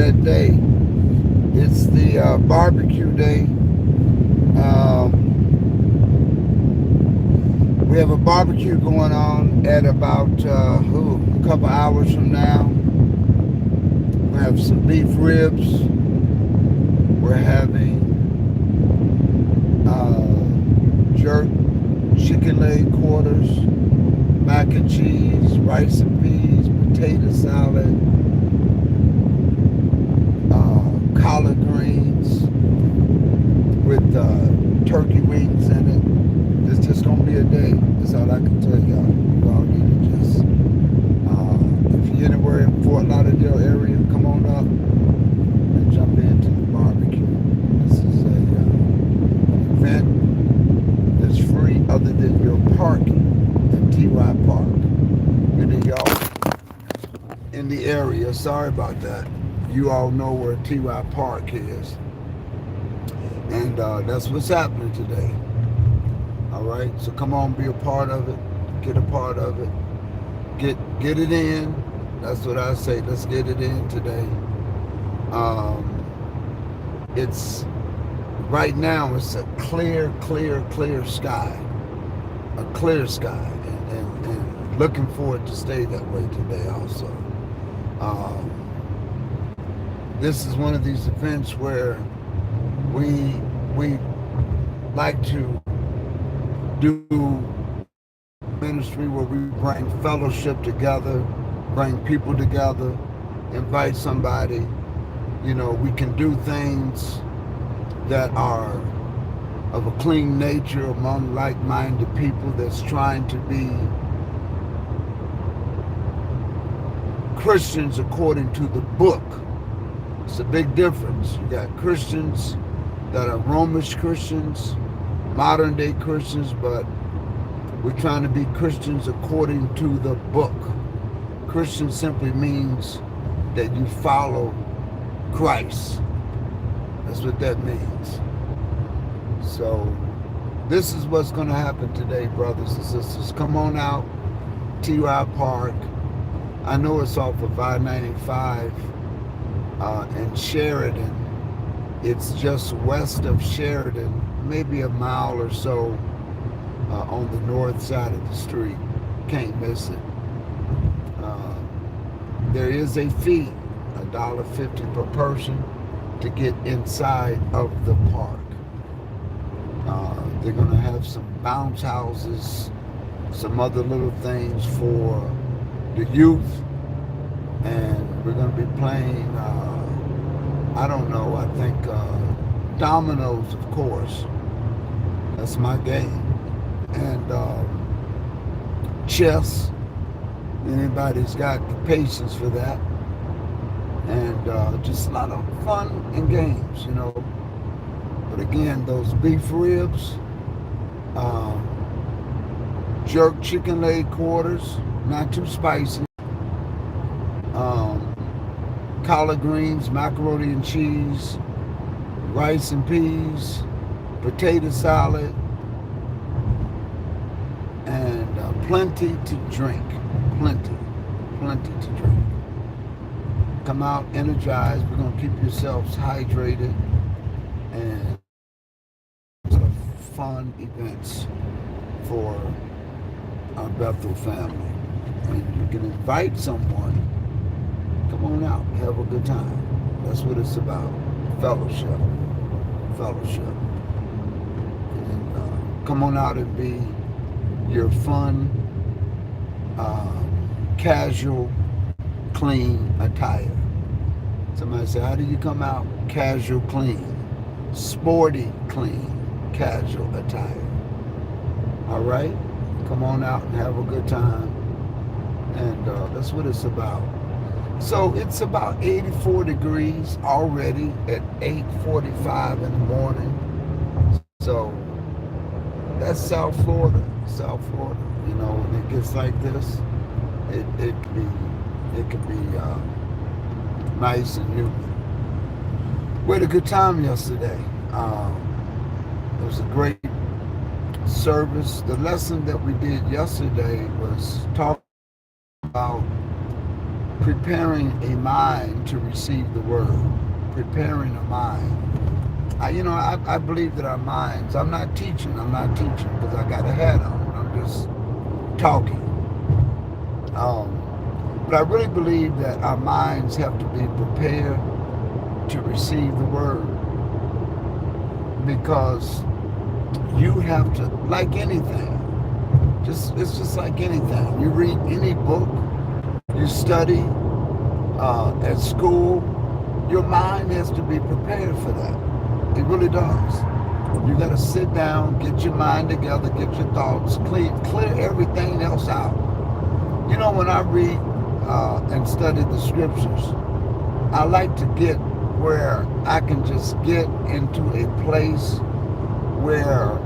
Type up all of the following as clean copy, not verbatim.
that day. It's the barbecue day. We have a barbecue going on at about a couple hours from now. We have some beef ribs. We're having jerk chicken leg quarters, mac and cheese, rice and peas, potato salad, collard greens with turkey wings in it. It's just gonna be a day. That's all I can tell y'all. You all need to just, if you're anywhere in Fort Lauderdale area, come on up and jump into the barbecue. This is a event that's free other than your parking at TY Park. Any of y'all in the area, sorry about that. You all know where TY Park is. And that's what's happening today. All right, so come on, be a part of it. Get a part of it. Get it in. That's what I say. Let's get it in today. It's right now. It's a clear sky, a clear sky, and looking forward to stay that way today also. This is one of these events where we like to do ministry where we bring fellowship together, bring people together, invite somebody. You know, we can do things that are of a clean nature among like-minded people that's trying to be Christians according to the book. It's a big difference. You got Christians that are Romish Christians, modern day Christians, but we're trying to be Christians according to the book. Christian simply means that you follow Christ. That's what that means. So this is what's going to happen today, brothers and sisters. Come on out, TY Park. I know it's off of I-95 in Sheridan. It's just west of Sheridan, maybe a mile or so on the north side of the street. Can't miss it. There is a fee, $1.50 per person, to get inside of the park. They're going to have some bounce houses, some other little things for the youth, and we're going to be playing, I don't know, I think dominoes, of course. That's my game. And chess. Anybody's got the patience for that. And just a lot of fun and games, you know. But again, those beef ribs, jerk chicken leg quarters, not too spicy. Collard greens, macaroni and cheese, rice and peas, potato salad, and plenty to drink. Plenty to drink. Come out energized. We're going to keep yourselves hydrated, and fun events for our Bethel family. And you can invite someone. Come on out, have a good time. That's what it's about. Fellowship. And come on out and be your fun, casual, clean attire. Somebody say, how do you come out? Casual, clean, sporty, clean, casual attire. All right? Come on out and have a good time. And that's what it's about. So it's about 84 degrees already at 8:45 in the morning. So that's South Florida. You know, when it gets like this, it can be nice and humid. We had a good time yesterday. It was a great service. The lesson that we did yesterday was talking about preparing a mind to receive the word, preparing a mind. I believe that our minds, I'm not teaching because I got a hat on. I'm just talking. But I really believe that our minds have to be prepared to receive the word, because you have to, like anything, it's just like anything. You read any book, you study at school, your mind has to be prepared for that. It really does. You got to sit down, get your mind together, get your thoughts clear everything else out. When I read and study the scriptures, I like to get where I can just get into a place where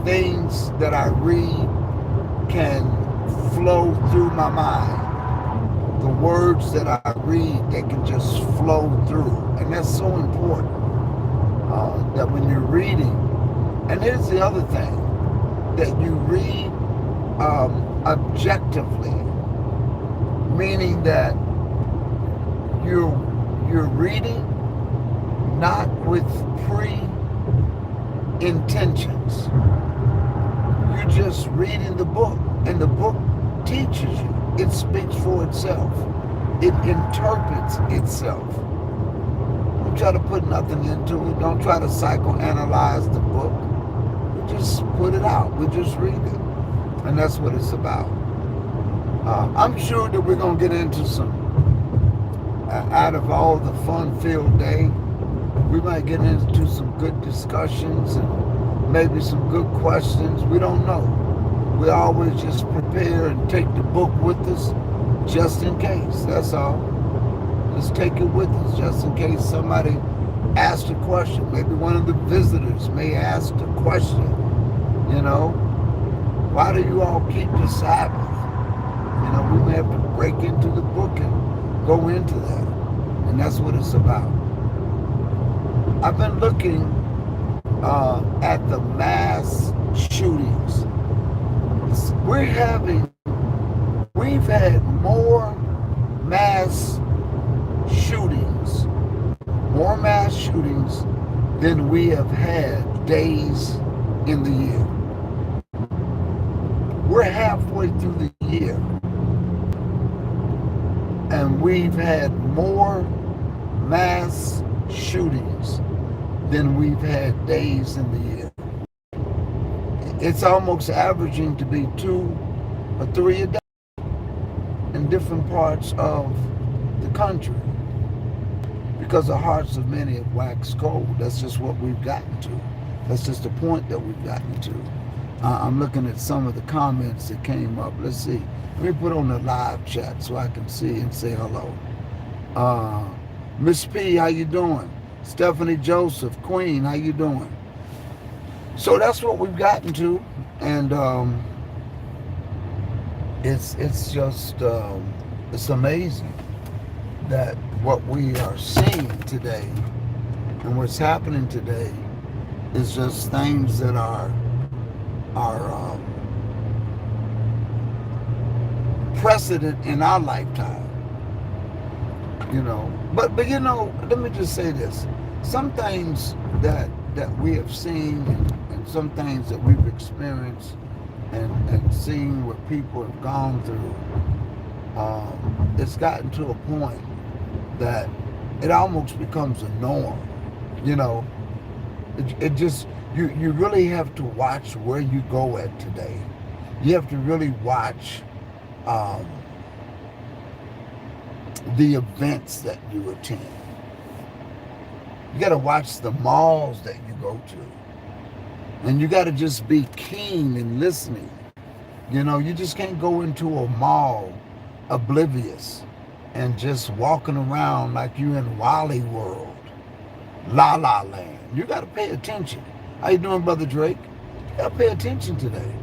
things that I read can flow through my mind. The words that I read, they can just flow through. And that's so important, that when you're reading, and here's the other thing, that you read objectively, meaning that you're reading not with pre-intentions. You're just reading the book, and the book teaches you. It speaks for itself. It interprets itself. Don't try to put nothing into it. Don't try to psychoanalyze the book. We just put it out. We just read it. And that's what it's about. I'm sure that we're going to get into some, out of all the fun-filled day, we might get into some good discussions and maybe some good questions. We don't know. We always just prepare and take the book with us just in case. That's all. Just take it with us just in case somebody asks a question. Maybe one of the visitors may ask a question. Why do you all keep the Sabbath? We may have to break into the book and go into that. And that's what it's about. I've been looking at the mass shootings. We've had more mass shootings than we have had days in the year. We're halfway through the year, and we've had more mass shootings than we've had days in the year. It's almost averaging to be 2 or 3 a day in different parts of the country, because the hearts of many have waxed cold. That's just what we've gotten to. That's just the point that we've gotten to. I'm looking at some of the comments that came up. Let's see. Let me put on the live chat so I can see and say hello. Miss P, how you doing? Stephanie Joseph, Queen, how you doing? So that's what we've gotten to, and it's just it's amazing that what we are seeing today and what's happening today is just things that are precedent in our lifetime. But let me just say this: some things that we have seen and some things that we've experienced and seen what people have gone through, it's gotten to a point that it almost becomes a norm. It just, you really have to watch where you go at today. You have to really watch the events that you attend. You got to watch the malls that you go to. And you got to just be keen and listening. You just can't go into a mall oblivious and just walking around like you in Wally World, La La Land. You got to pay attention. How you doing, Brother Drake? You got to pay attention today.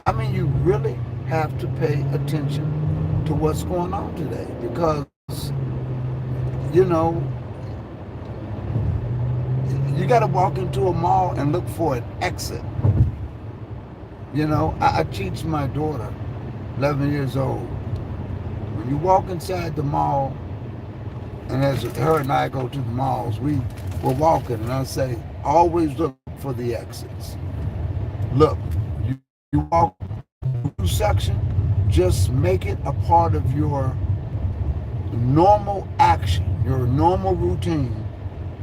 I mean, you really have to pay attention to what's going on today, because, you got to walk into a mall and look for an exit. I teach my daughter, 11 years old. When you walk inside the mall, and as her and I go to the malls, we're walking, and I say, always look for the exits. Look, you walk through section, just make it a part of your normal action, your normal routine.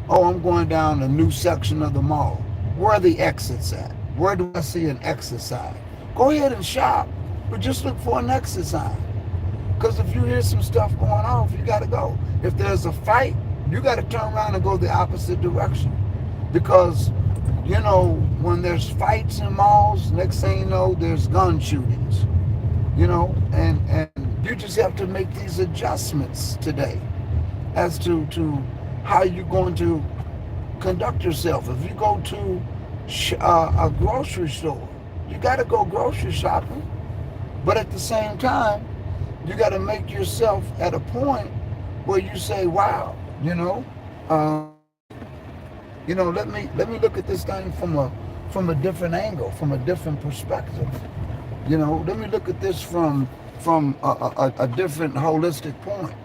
Oh, I'm going down a new section of the mall. Where are the exits at? Where do I see an exit sign? Go ahead and shop, but just look for an exit sign. Because if you hear some stuff going off, you got to go. If there's a fight, you got to turn around and go the opposite direction. Because, you know, when there's fights in malls, next thing you know, there's gun shootings. You know, and you just have to make these adjustments today as to how you're going to conduct yourself. If you go to a grocery store, you got to go grocery shopping. But at the same time, you got to make yourself at a point where you say, wow, let me look at this thing from a different angle, from a different perspective. Let me look at this from a different holistic point.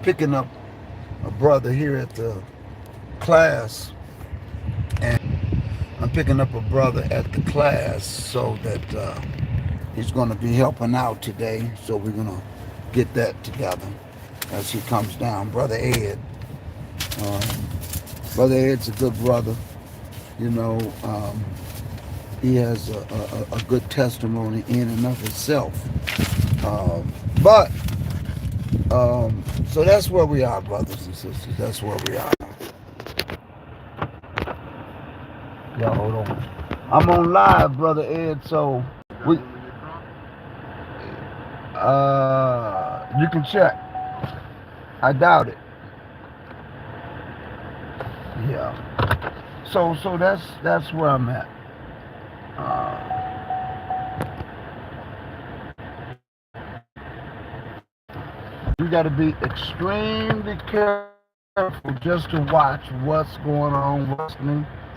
Picking up a brother here at the class, and I'm picking up a brother at the class so that he's going to be helping out today. So we're going to get that together as he comes down. Brother Ed. Brother Ed's a good brother. He has a good testimony in and of itself. So that's where we are, brothers and sisters. That's where we are. Yeah, hold on. I'm on live, Brother Ed, so you can check. I doubt it. Yeah. So that's where I'm at. You got to be extremely careful just to watch what's going on,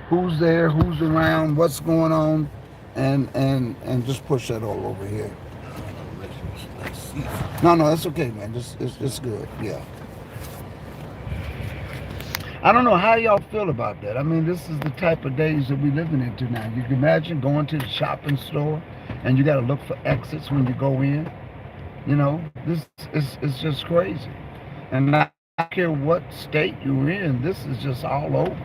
who's there, who's around, what's going on, and just push that all over here. No, that's okay, man. It's good. Yeah. I don't know how y'all feel about that. I mean, this is the type of days that we're living into now. You can imagine going to the shopping store and you got to look for exits when you go in. This is just crazy. And I don't care what state you're in, this is just all over.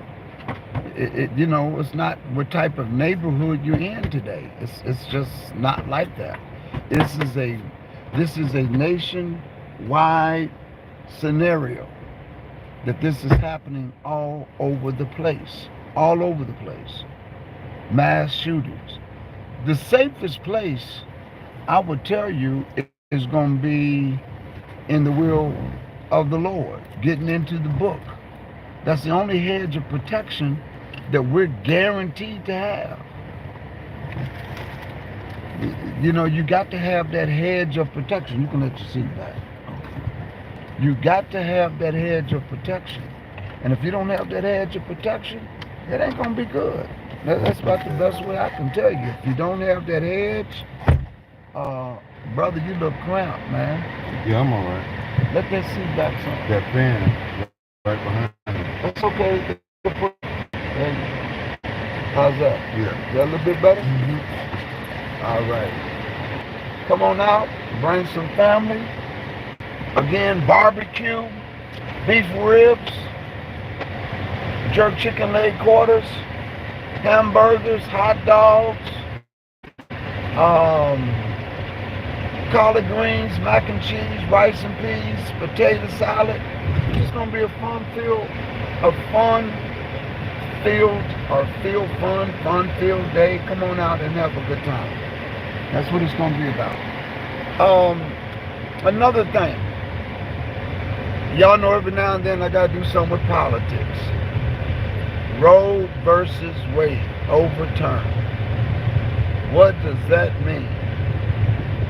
It's not what type of neighborhood you're in today. It's just not like that. This is a nationwide scenario. That this is happening all over the place. Mass shootings. The safest place, I would tell you, is going to be in the will of the Lord, getting into the book. That's the only hedge of protection that we're guaranteed to have. You got to have that hedge of protection. You can let your seat back. You got to have that hedge of protection. And if you don't have that hedge of protection, it ain't going to be good. That's about the best way I can tell you. If you don't have that hedge, brother, you look cramped, man. Yeah, I'm all right. Let that seat back some. That fan right behind me. That's okay. There you go. How's that? Yeah. Is that a little bit better? Mm-hmm. All right. Come on out. Bring some family. Again, barbecue, beef ribs, jerk chicken leg quarters, hamburgers, hot dogs, collard greens, mac and cheese, rice and peas, potato salad. It's going to be a fun-filled day. Come on out and have a good time. That's what it's going to be about. Another thing. Y'all know every now and then I gotta do something with politics. Roe versus Wade, overturned. What does that mean?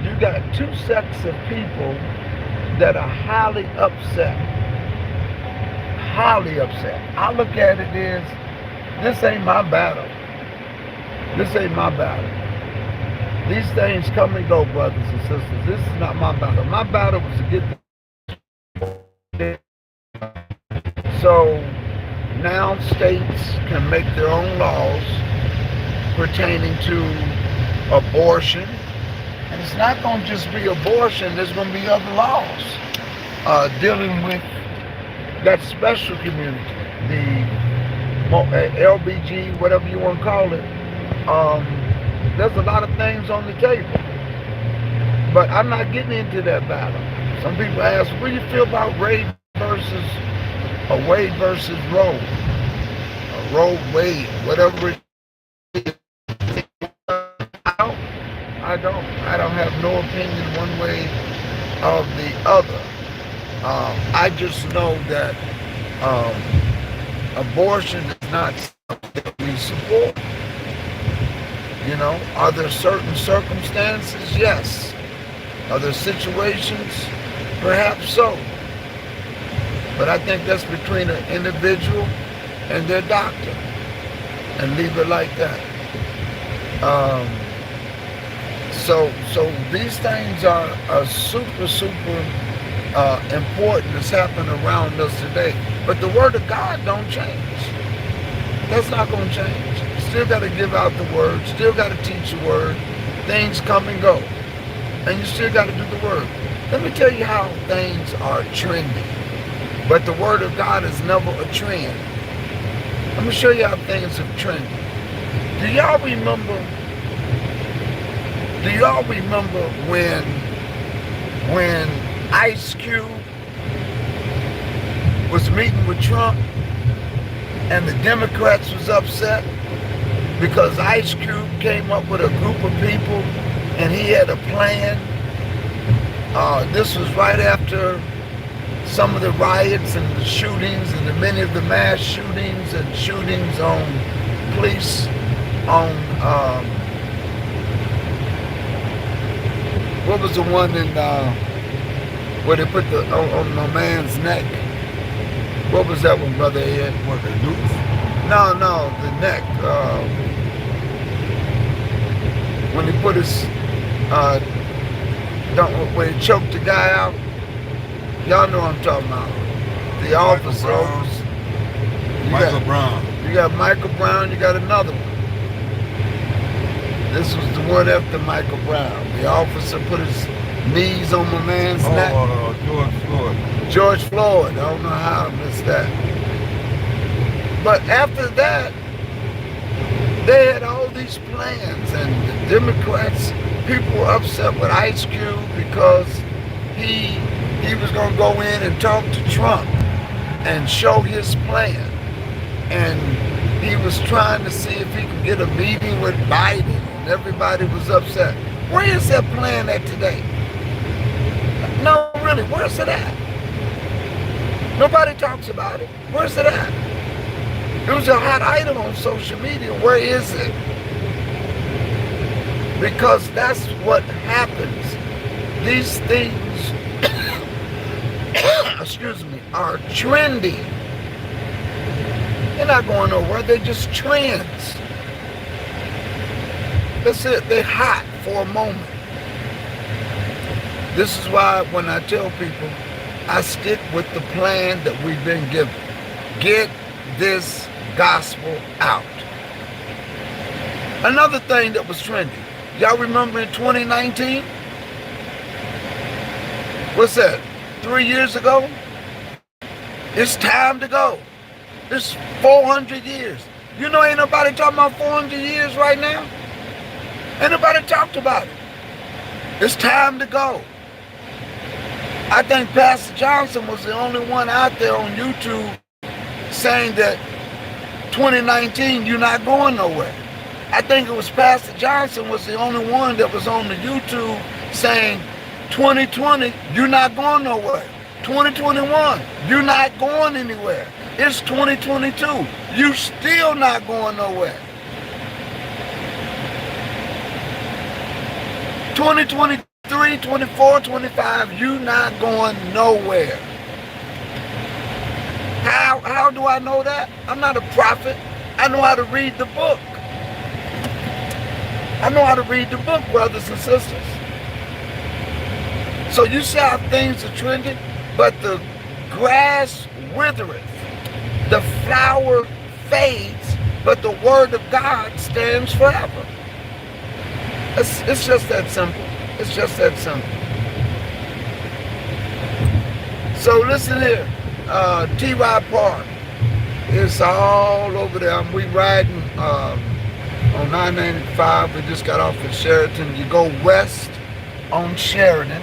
You got two sets of people that are highly upset. I look at it as, this ain't my battle. These things come and go, brothers and sisters. This is not my battle. My battle was to get the... So now states can make their own laws pertaining to abortion. And it's not going to just be abortion. There's going to be other laws dealing with that special community, the LBG, whatever you want to call it. There's a lot of things on the table. But I'm not getting into that battle. Some people ask, what do you feel about Wade versus Roe? Roe, Wade, whatever it is. I don't have no opinion one way or the other. I just know that abortion is not something that we support. You know, are there certain circumstances? Yes. Are there situations? Perhaps so. But I think that's between an individual and their doctor. And leave it like that. So these things are super important that's happening around us today. But the word of God don't change. That's not going to change. Still got to give out the word. Still got to teach the word. Things come and go. And you still got to do the word. Let me tell you how things are trending. But the word of God is never a trend. Let me show you how things have trended. Do y'all remember when Ice Cube was meeting with Trump and the Democrats was upset because Ice Cube came up with a group of people and he had a plan? This was right after some of the riots and the shootings and many of the mass shootings and shootings on police on what was the one in where they put the on my man's neck? What was that one, Brother Ed? What, the noose? No, the neck. When he put his when he choked the guy out. Y'all know what I'm talking about. The officers. Michael Brown. You got Michael Brown, you got another one. This was the one after Michael Brown. The officer put his knees on my man's neck. George Floyd. George Floyd. I don't know how I missed that. But after that, they had all these plans, and the Democrats, people were upset with Ice Cube because he was going to go in and talk to Trump and show his plan. And he was trying to see if he could get a meeting with Biden, and everybody was upset. Where is that plan at today? No, really, where's it at? Nobody talks about it. Where's it at? It was a hot item on social media. Where is it? Because that's what happens. These things, excuse me, are trending. They're not going nowhere. They're just trends. That's it. They're hot for a moment. This is why when I tell people, I stick with the plan that we've been given. Get this gospel out. Another thing that was trending. Y'all remember in 2019? What's that? 3 years ago? It's time to go. It's 400 years. You know ain't nobody talking about 400 years right now? Ain't nobody talked about it. It's time to go. I think Pastor Johnson was the only one out there on YouTube saying that 2019, you're not going nowhere. I think it was Pastor Johnson was the only one that was on the YouTube saying 2020, you're not going nowhere. 2021, you're not going anywhere. It's 2022, you still not going nowhere. 2023, 24, 25, you not going nowhere. How do I know that? I'm not a prophet. I know how to read the book. I know how to read the book, brothers and sisters. So you see how things are trending, but the grass withereth, the flower fades, but the word of God stands forever. It's just that simple. It's just that simple. So listen here, T.Y. Park, it's all over there. We riding on 995. We just got off at Sheridan. You go west on Sheridan,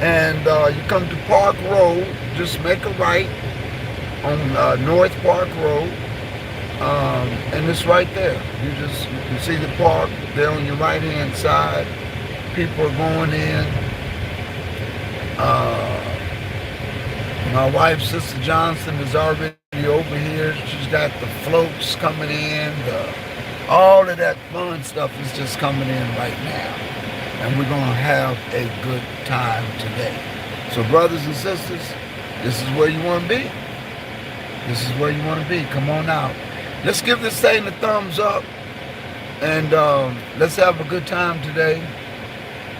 and you come to Park Road. Just make a right on North Park Road, and it's right there. You can see the park there on your right hand side. People are going in. My wife, Sister Johnson, is already over here. She's got the floats coming in. All of that fun stuff is just coming in right now. And we're going to have a good time today. So brothers and sisters, this is where you want to be. This is where you want to be. Come on out. Let's give this thing a thumbs up. And let's have a good time today.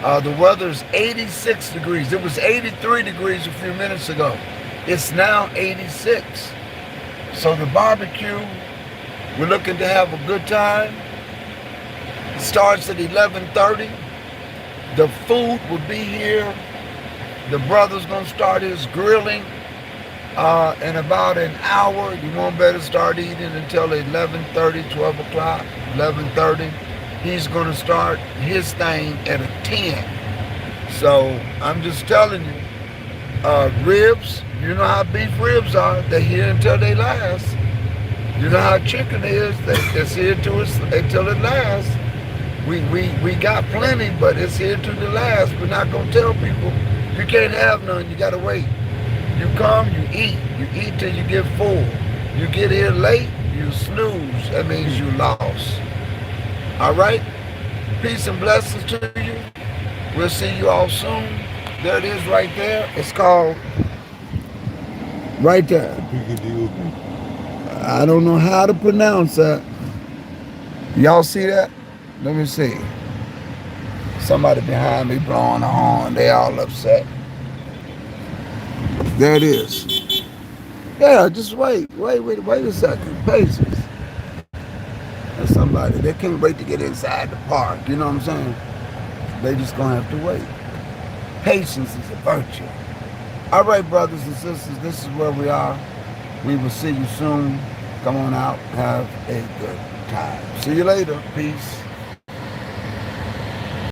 The weather is 86 degrees. It was 83 degrees a few minutes ago. It's now 86. So the barbecue, we're looking to have a good time. It starts at 11:30. The food will be here. The brother's going to start his grilling in about an hour. You won't better start eating until 11:30, 12 o'clock, 11:30. He's going to start his thing at 10. So I'm just telling you, ribs, you know how beef ribs are. They're here until they last. You know how chicken is. It's here until it lasts. We got plenty, but it's here to the last. We're not going to tell people you can't have none. You got to wait. You come, you eat. You eat till you get full. You get here late, you snooze. That means you lost. All right? Peace and blessings to you. We'll see you all soon. There it is right there. It's called right there. I don't know how to pronounce that. Y'all see that? Let me see. Somebody behind me blowing a horn. They all upset. There it is. Yeah, just wait a second. Patience. There's somebody. They can't wait to get inside the park. You know what I'm saying? They just gonna have to wait. Patience is a virtue. All right, brothers and sisters, this is where we are. We will see you soon. Come on out. Have a good time. See you later. Peace.